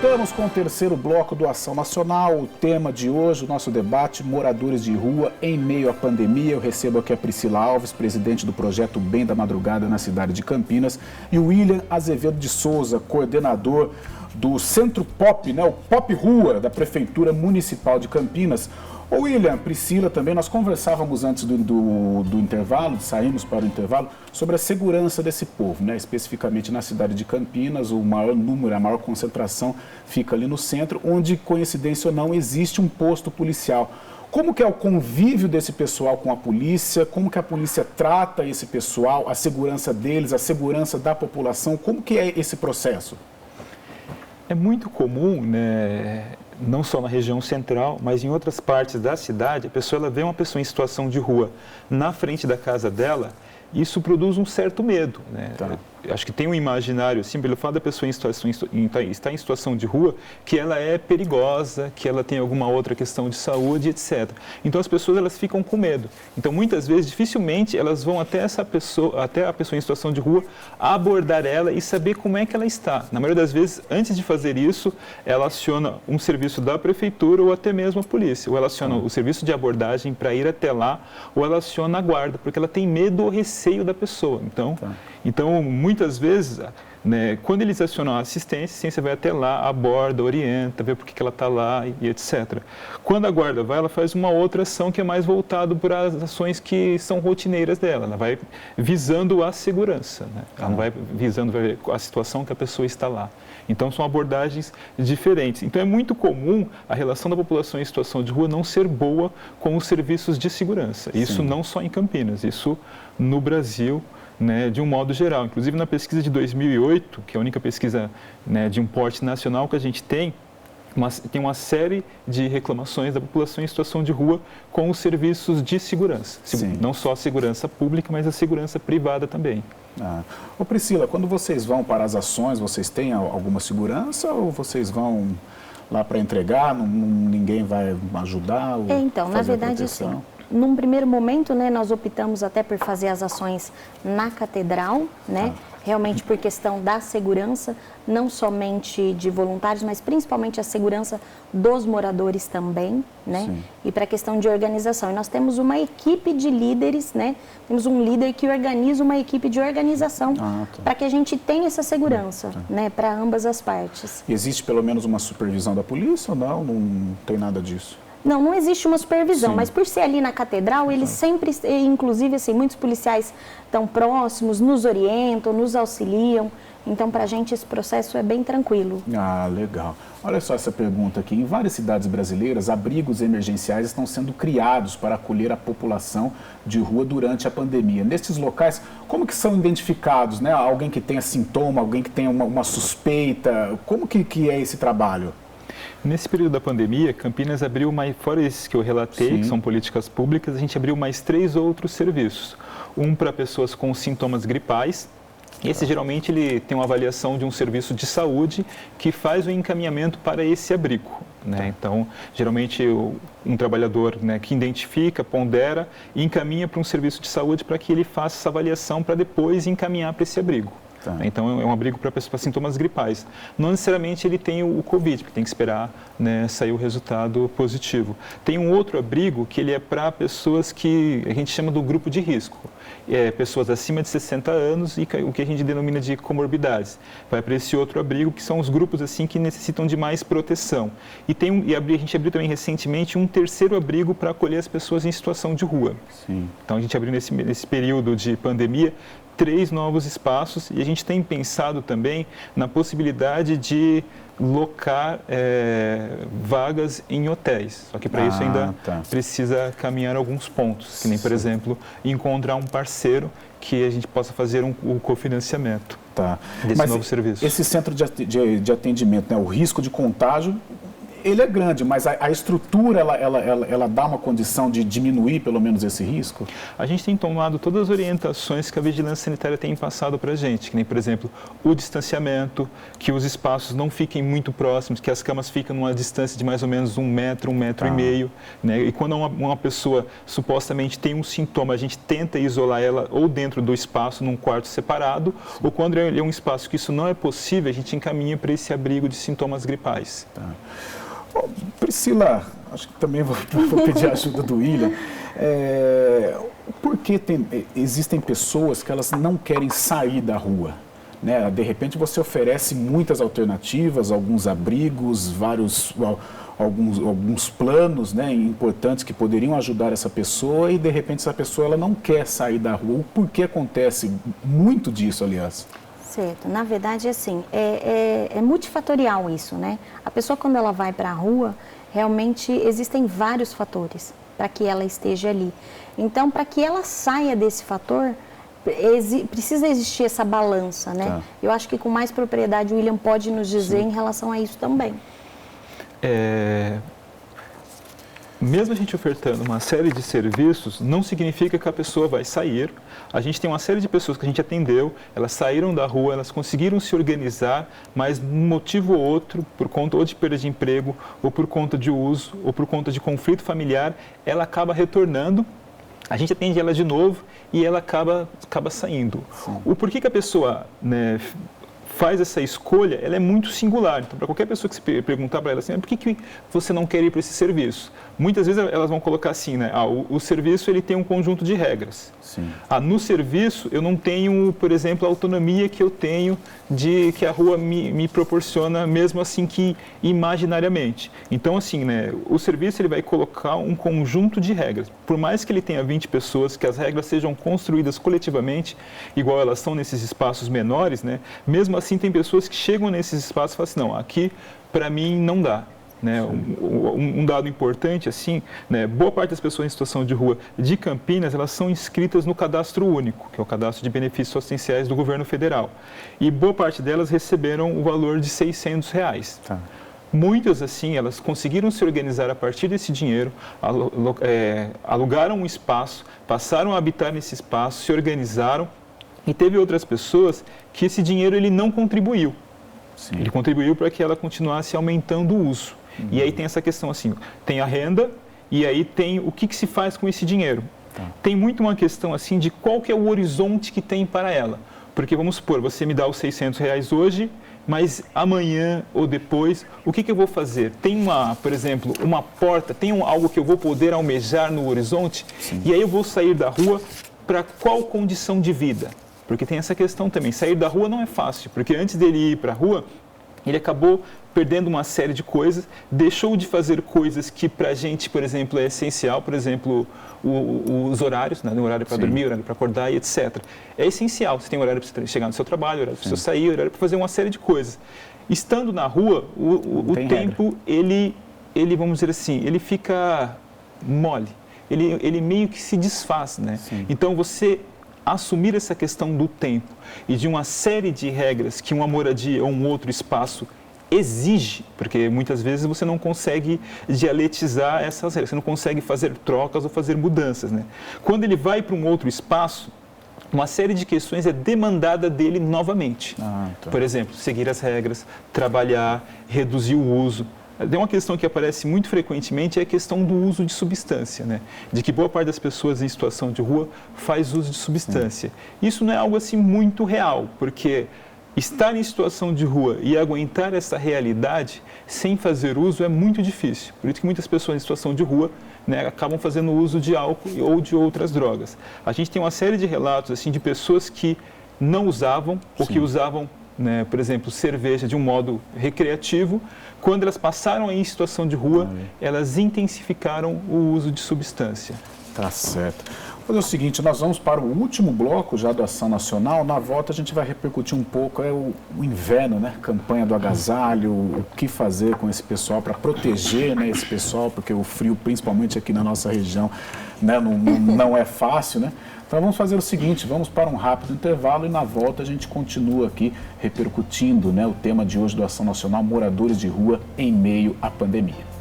Voltamos com o terceiro bloco do Ação Nacional. O tema de hoje, o nosso debate, moradores de rua em meio à pandemia. Eu recebo aqui a Priscila Alves, presidente do projeto Bem da Madrugada na cidade de Campinas, e o William Azevedo de Souza, coordenador do Centro Pop, né, o Pop Rua da Prefeitura Municipal de Campinas. Ô William, Priscila também, nós conversávamos antes do intervalo, saímos para o intervalo, sobre a segurança desse povo, né? Especificamente na cidade de Campinas, o maior número, a maior concentração fica ali no centro, onde, coincidência ou não, existe um posto policial. Como que é o convívio desse pessoal com a polícia? Como que a polícia trata esse pessoal, a segurança deles, a segurança da população? Como que é esse processo? É muito comum, né, não só na região central, mas em outras partes da cidade, a pessoa ela vê uma pessoa em situação de rua na frente da casa dela, isso produz um certo medo, né? Tá. Acho que tem um imaginário, assim, pelo fato da pessoa estar em situação de rua, que ela é perigosa, que ela tem alguma outra questão de saúde, etc. Então as pessoas elas ficam com medo. Então muitas vezes, dificilmente, elas vão até a pessoa em situação de rua, abordar ela e saber como é que ela está. Na maioria das vezes, antes de fazer isso, ela aciona um serviço da prefeitura ou até mesmo a polícia. Ou ela aciona o serviço de abordagem para ir até lá, ou ela aciona a guarda, porque ela tem medo ou receio da pessoa. Então, muitas vezes, né, quando eles acionam a assistência vai até lá, aborda, orienta, vê por que ela está lá e etc. Quando a guarda vai, ela faz uma outra ação que é mais voltada para as ações que são rotineiras dela. Ela vai visando a segurança, né? Ela não vai visando a situação que a pessoa está lá. Então, são abordagens diferentes. Então, é muito comum a relação da população em situação de rua não ser boa com os serviços de segurança. Isso não só em Campinas, isso no Brasil, né, de um modo geral. Inclusive, na pesquisa de 2008, que é a única pesquisa, né, de um porte nacional que a gente tem uma série de reclamações da população em situação de rua com os serviços de segurança. Não só a segurança pública, mas a segurança privada também. Ô Priscila, quando vocês vão para as ações, vocês têm alguma segurança ou vocês vão lá para entregar, ninguém vai ajudar? Então, na verdade, sim. Num primeiro momento, né, nós optamos até por fazer as ações na catedral, né? Realmente por questão da segurança, não somente de voluntários, mas principalmente a segurança dos moradores também, né? E para a questão de organização. E nós temos uma equipe de líderes, né? Temos um líder que organiza uma equipe de organização para que a gente tenha essa segurança, né? Para ambas as partes. Existe pelo menos uma supervisão da polícia ou não? Não tem nada disso? Não existe uma supervisão, mas por ser ali na catedral, eles sempre, inclusive, assim, muitos policiais estão próximos, nos orientam, nos auxiliam. Então, para a gente, esse processo é bem tranquilo. Legal. Olha só essa pergunta aqui. Em várias cidades brasileiras, abrigos emergenciais estão sendo criados para acolher a população de rua durante a pandemia. Nesses locais, como que são identificados, né? Alguém que tenha sintoma, alguém que tenha uma suspeita? Como que é esse trabalho? Nesse período da pandemia, Campinas abriu fora esses que eu relatei, que são políticas públicas, a gente abriu mais 3 outros serviços. Um para pessoas com sintomas gripais. Esse geralmente ele tem uma avaliação de um serviço de saúde que faz o encaminhamento para esse abrigo, né? Então, geralmente um trabalhador, né, que identifica, pondera e encaminha para um serviço de saúde para que ele faça essa avaliação para depois encaminhar para esse abrigo. Então, é um abrigo para sintomas gripais. Não necessariamente ele tem o Covid, porque tem que esperar, né, sair o resultado positivo. Tem um outro abrigo que ele é para pessoas que a gente chama do grupo de risco. Pessoas acima de 60 anos e o que a gente denomina de comorbidades. Vai para esse outro abrigo, que são os grupos assim que necessitam de mais proteção. E a gente abriu também recentemente um terceiro abrigo para acolher as pessoas em situação de rua. Então, a gente abriu nesse período de pandemia 3 novos espaços e a gente tem pensado também na possibilidade de locar vagas em hotéis. Só que para isso ainda precisa caminhar alguns pontos, que nem, por exemplo, encontrar um parceiro que a gente possa fazer o cofinanciamento desse novo serviço. Esse centro de atendimento, né, o risco de contágio, ele é grande, mas a estrutura, ela dá uma condição de diminuir pelo menos esse risco? A gente tem tomado todas as orientações que a Vigilância Sanitária tem passado para a gente, que nem, por exemplo, o distanciamento, que os espaços não fiquem muito próximos, que as camas ficam numa distância de mais ou menos 1 metro, 1,5 metros, né? E quando uma pessoa supostamente tem um sintoma, a gente tenta isolar ela ou dentro do espaço, num quarto separado, ou quando é um espaço que isso não é possível, a gente encaminha para esse abrigo de sintomas gripais. Tá. Bom, Priscila, acho que também vou pedir a ajuda do William. Por que existem pessoas que elas não querem sair da rua? Né? De repente você oferece muitas alternativas, alguns abrigos, alguns planos, né, importantes que poderiam ajudar essa pessoa e de repente essa pessoa ela não quer sair da rua. Por que acontece muito disso, aliás? Certo. Na verdade, assim, é multifatorial isso, né? A pessoa, quando ela vai para a rua, realmente existem vários fatores para que ela esteja ali. Então, para que ela saia desse fator, precisa existir essa balança, né? Tá. Eu acho que com mais propriedade o William pode nos dizer em relação a isso também. Mesmo a gente ofertando uma série de serviços, não significa que a pessoa vai sair. A gente tem uma série de pessoas que a gente atendeu, elas saíram da rua, elas conseguiram se organizar, mas um motivo ou outro, por conta ou de perda de emprego, ou por conta de uso, ou por conta de conflito familiar, ela acaba retornando, a gente atende ela de novo e ela acaba saindo. Sim. O porquê que a pessoa, né, faz essa escolha, ela é muito singular. Então, para qualquer pessoa que se perguntar para ela assim, por que você não quer ir para esse serviço? Muitas vezes elas vão colocar assim, né? O serviço ele tem um conjunto de regras. Sim. No serviço eu não tenho, por exemplo, a autonomia que eu tenho que a rua me proporciona, mesmo assim que imaginariamente. Então, assim, né? O serviço ele vai colocar um conjunto de regras. Por mais que ele tenha 20 pessoas, que as regras sejam construídas coletivamente, igual elas são nesses espaços menores, né? Mesmo assim tem pessoas que chegam nesses espaços e falam assim, não, aqui para mim não dá. Né, um dado importante, assim, né, boa parte das pessoas em situação de rua de Campinas, elas são inscritas no Cadastro Único, que é o Cadastro de Benefícios Assistenciais do Governo Federal. E boa parte delas receberam o valor de R$600. Tá. Muitas, assim, elas conseguiram se organizar a partir desse dinheiro, alugaram um espaço, passaram a habitar nesse espaço, se organizaram, e teve outras pessoas que esse dinheiro ele não contribuiu. Sim. Ele contribuiu para que ela continuasse aumentando o uso. Uhum. E aí tem essa questão assim, tem a renda e aí tem o que se faz com esse dinheiro. Tá. Tem muito uma questão assim de qual que é o horizonte que tem para ela. Porque vamos supor, você me dá os R$600 hoje, mas amanhã ou depois, o que eu vou fazer? Tem por exemplo, uma porta, tem algo que eu vou poder almejar no horizonte? Sim. E aí eu vou sair da rua para qual condição de vida? Porque tem essa questão também, sair da rua não é fácil, porque antes dele ir para a rua, ele acabou perdendo uma série de coisas, deixou de fazer coisas que para a gente, por exemplo, é essencial, por exemplo, os horários, né? O horário para dormir, o horário para acordar e etc. É essencial, você tem horário para você chegar no seu trabalho, horário para você sair, horário para fazer uma série de coisas. Estando na rua, o tempo, ele, vamos dizer assim, ele fica mole, ele meio que se desfaz, né? Sim. Então você assumir essa questão do tempo e de uma série de regras que uma moradia ou um outro espaço exige, porque muitas vezes você não consegue dialetizar essas regras, você não consegue fazer trocas ou fazer mudanças, né? Quando ele vai para um outro espaço, uma série de questões é demandada dele novamente. Tá. Por exemplo, seguir as regras, trabalhar, reduzir o uso. Tem uma questão que aparece muito frequentemente, é a questão do uso de substância, né? De que boa parte das pessoas em situação de rua faz uso de substância. Sim. Isso não é algo assim muito real, porque estar em situação de rua e aguentar essa realidade sem fazer uso é muito difícil. Por isso que muitas pessoas em situação de rua, né, acabam fazendo uso de álcool ou de outras drogas. A gente tem uma série de relatos assim, de pessoas que não usavam ou que usavam, né, por exemplo, cerveja de um modo recreativo. Quando elas passaram em situação de rua, elas intensificaram o uso de substância. Tá certo. Vou fazer o seguinte, nós vamos para o último bloco já do Ação Nacional. Na volta a gente vai repercutir um pouco o inverno, né? Campanha do agasalho, o que fazer com esse pessoal para proteger, né, esse pessoal, porque o frio, principalmente aqui na nossa região, né, não é fácil, né? Então vamos fazer o seguinte, vamos para um rápido intervalo e na volta a gente continua aqui repercutindo, né, o tema de hoje do Ação Nacional, moradores de rua em meio à pandemia.